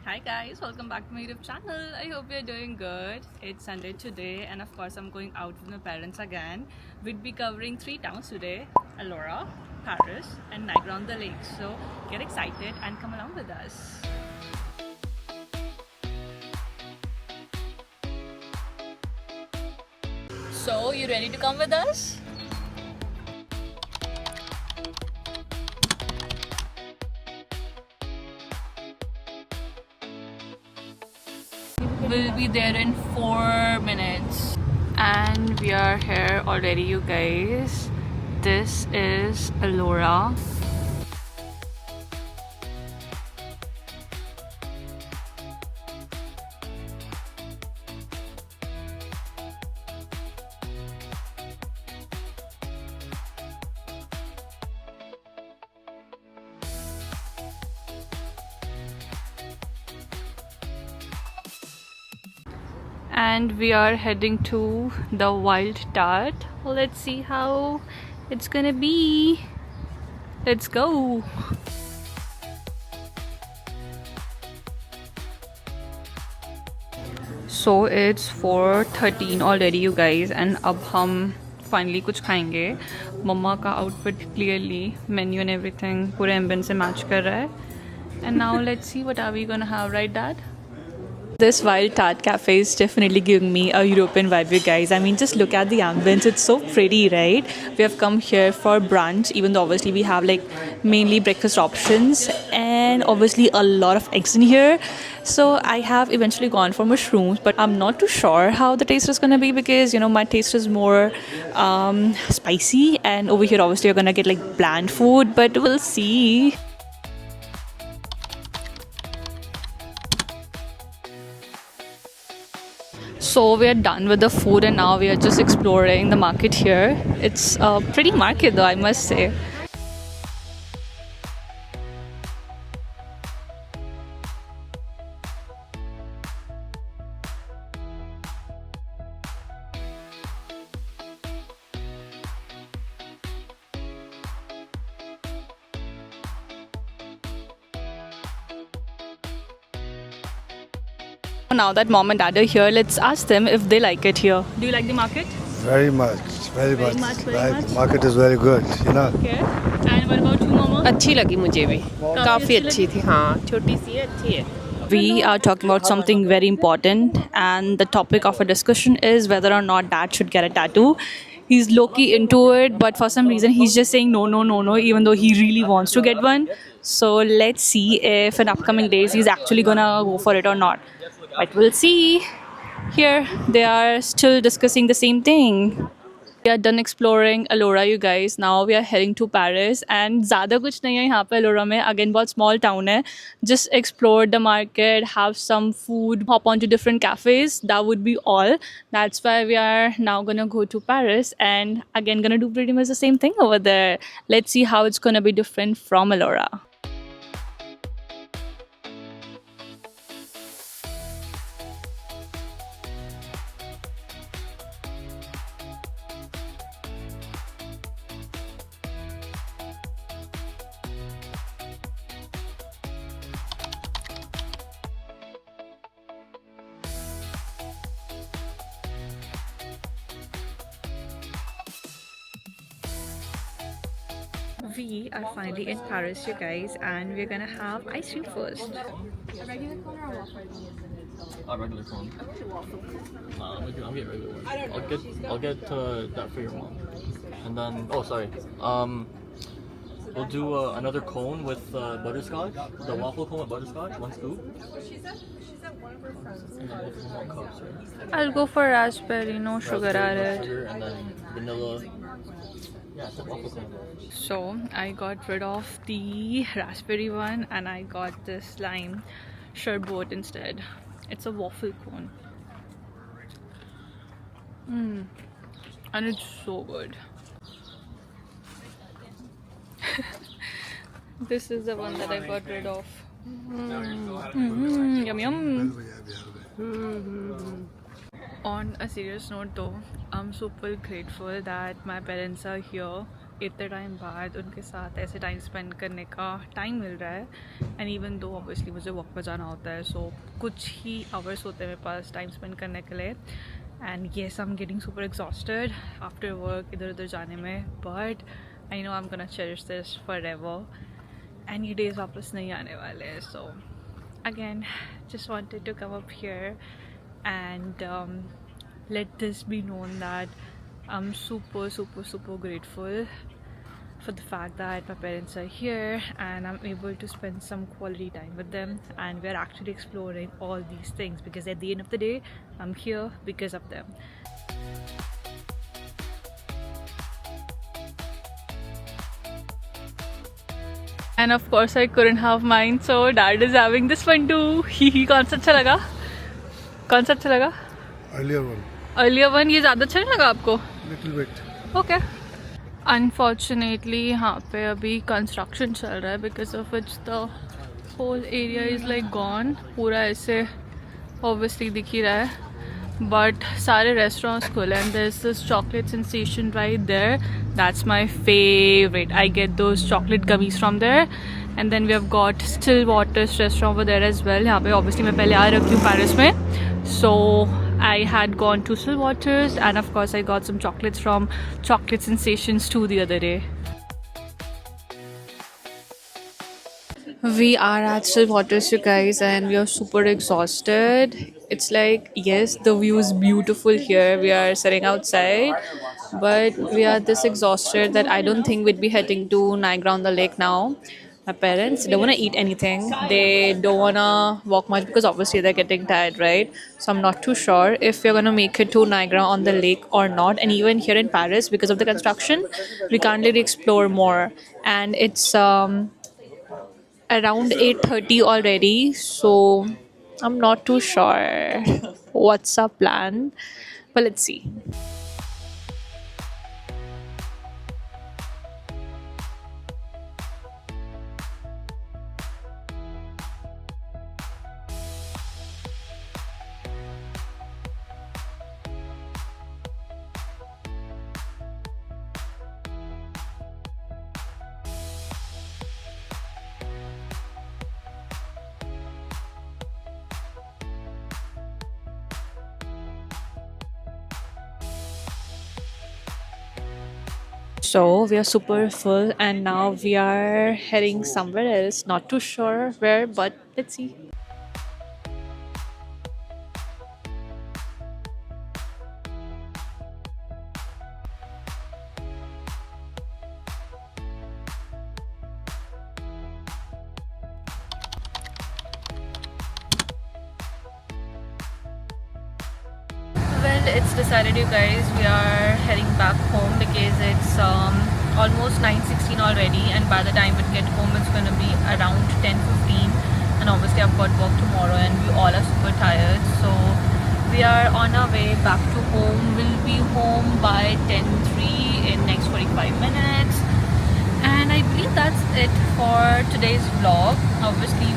Hi guys, welcome back to my YouTube channel. I hope you're doing good. It's Sunday today and of course I'm going out with my parents again. We'd be covering 3 towns today: Alora, Paris and Niagara-on-the-Lake. So get excited and come along with us. So you ready to come with us? We'll be there in 4 minutes. And we are here already, you guys. This is Alora. And we are heading to the Wild Tart. Let's see how it's gonna be. Let's go. So it's 4:13 already, you guys, and अब हम finally कुछ खाएंगे. मम्मा का outfit clearly, menu and everything पूरे ambience से match कर रहा है. And now let's see what are we gonna have, right, Dad? This Wild Tart Cafe is definitely giving me a European vibe, you guys. I mean, just look at the ambience. It's so pretty, right? We have come here for brunch, even though obviously we have like mainly breakfast options and obviously a lot of eggs in here. So I have eventually gone for mushrooms, but I'm not too sure how the taste is gonna be because, you know, my taste is more spicy, and over here obviously you're gonna get like bland food, but we'll see. So we are done with the food and now we are just exploring the market here. It's a pretty market though, I must say. Now that mom and dad are here, let's ask them if they like it here. Do you like the market? Very much, very Very much. much, very Like, much. the market is very good, you know. Okay. And what about you, mama? अच्छी लगी मुझे भी काफ़ी अच्छी थी हाँ छोटी सी है अच्छी है We are talking about something very important, and the topic of our discussion is whether or not dad should get a tattoo. He's low-key into it, but for some reason he's just saying no, no, no, no, even though he really wants to get one. So let's see if in upcoming days he's actually gonna go for it or not. But we'll see. Here they are still discussing the same thing. We are done exploring Alora, you guys. Now we are heading to Paris, and ज़्यादा कुछ नहीं है यहाँ पे Alora में. Again, बहुत small town है. Just explore the market, have some food, hop on to different cafes. That would be all. That's why we are now gonna go to Paris, and again gonna do pretty much the same thing over there. Let's see how it's gonna be different from Alora. We are finally in Paris, you guys, and we're gonna have ice cream first. A regular cone. I'll get regular one. I'll get that for your mom. And then sorry. We'll do another cone with butterscotch. The waffle cone with butterscotch, 1 scoop. And then with more cups, right? I'll go for raspberry, no sugar Raspberry, no added. sugar, and then vanilla. Yeah, it's a waffle cone. So I got rid of the raspberry one and I got this lime sherbet instead. It's a waffle cone. And it's so good. This is the one that I got rid of. Yum yum. On a serious note though, I'm super grateful that my parents are here इतने time बाद उनके साथ ऐसे time spend करने का time मिल रहा है. And even though obviously मुझे वर्क पर जाना होता है, सो कुछ ही आवर्स होते हैं मेरे पास टाइम स्पेंड करने के लिए. And yes, I am getting super exhausted after work इधर उधर जाने में, but I know I am gonna cherish this for ever. And ये डेज वापस नहीं आने वाले हैं. So again just wanted to come up here and let this be known that I'm super grateful for the fact that my parents are here and I'm able to spend some quality time with them, and we're actually exploring all these things because at the end of the day I'm here because of them. And of course I couldn't have mine, so dad is having this one too. He कौन सा अच्छा लगा? कौन सा अच्छा लगा? Earlier one, earlier one. ये ज़्यादा अच्छा नहीं लगा आपको? little bit. ओके. अनफॉर्चुनेटली यहाँ पे अभी कंस्ट्रक्शन चल रहा है, because of which the whole area is like gone. पूरा ऐसे ऑब्वियसली दिख ही रहा है, बट सारे रेस्टोरेंट्स खुले. And there is this chocolate sensation right there, that's my favourite. I get those chocolate gummies from there. And then we have got Still Waters restaurant over there as well. यहाँ पे obviously मैं पहले आ रखी हूँ Paris में, सो I had gone to Stillwaters, and of course I got some chocolates from Chocolate Sensations too the other day. We are at Stillwaters, you guys, and we are super exhausted. It's like, yes, the view is beautiful here. We are sitting outside, but we are this exhausted that I don't think we'd be heading to Niagara on the Lake now. My parents don't want to eat anything. They don't want to walk much because obviously they're getting tired, right? So I'm not too sure if we're going to make it to Niagara on the Lake or not. And even here in Paris, because of the construction, we can't really explore more. And it's around 8:30 already, so I'm not too sure what's our plan. But let's see. So we are super full and now we are heading somewhere else. Not too sure where, but let's see. Well, it's decided, you guys. We are heading back home because it's almost 9:16 already, and by the time we get home it's going to be around 10:15. And obviously I've got work tomorrow and we all are super tired, so we are on our way back to home. We'll be home by 10:03 in next 45 minutes. And I believe that's it for today's vlog. Obviously